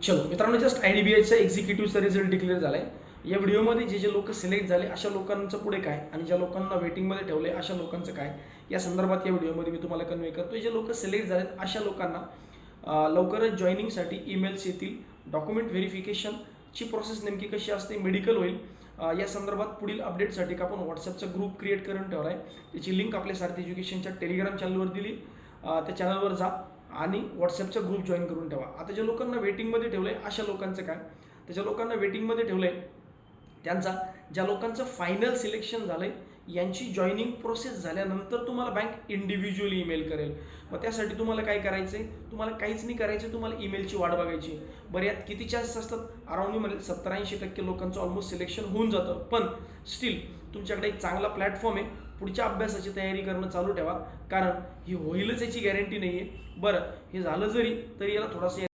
चलो मित्रांनो, just IDBIचा एक्झिक्युटिव्हचा result declare झाला आहे. या व्हिडिओमध्ये जे लोक सिलेक्ट झाले अशा लोकांचं पुढे काय आणि ज्या लोकांना वेटिंगमध्ये ठेवले अशा लोकांचं काय, या संदर्भात या व्हिडिओमध्ये मी तुम्हाला कन्वे करतो. जे लोक सिलेक्ट झालेत अशा लोकांना लवकरच जॉईनिंगसाठी ईमेल्स येतील. डॉक्युमेंट व्हेरिफिकेशनची प्रोसेस नेमकी कशी असते, मेडिकल होईल. या संदर्भात पुढील अपडेटसाठी आपण व्हॉट्सअपचा ग्रुप क्रिएट करून ठेवला आहे. त्याची लिंक आपल्या सारथी एज्युकेशनच्या टेलिग्राम चॅनलवर दिली. त्या चॅनलवर जा आणि व्हॉट्सअपचा ग्रुप जॉईन करून ठेवा. आता ज्या लोकांना वेटिंगमध्ये ठेवलं आहे अशा लोकांचं काय, तर ज्या लोकांना वेटिंगमध्ये ठेवलं आहे त्यांचा, ज्या लोकांचं फायनल सिलेक्शन झालं आहे यांची जॉईनिंग प्रोसेस झाल्यानंतर तुम्हाला बँक इंडिव्हिज्युअली ईमेल करेल. मग त्यासाठी तुम्हाला काय करायचं आहे, तुम्हाला काहीच नाही करायचं, तुम्हाला ईमेलची वाट बघायची. बरं, यात किती चान्सेस असतात? अराउंड मी म्हणेल 70-80% लोकांचं ऑलमोस्ट सिलेक्शन होऊन जातं. पण स्टील तुमच्याकडे एक चांगला प्लॅटफॉर्म आहे. पुढच्या अभ्यासाची तयारी करणं चालू ठेवा, कारण ही होईलच याची गॅरंटी नाही आहे. बरं, हे झालं जरी तरी याला थोडासा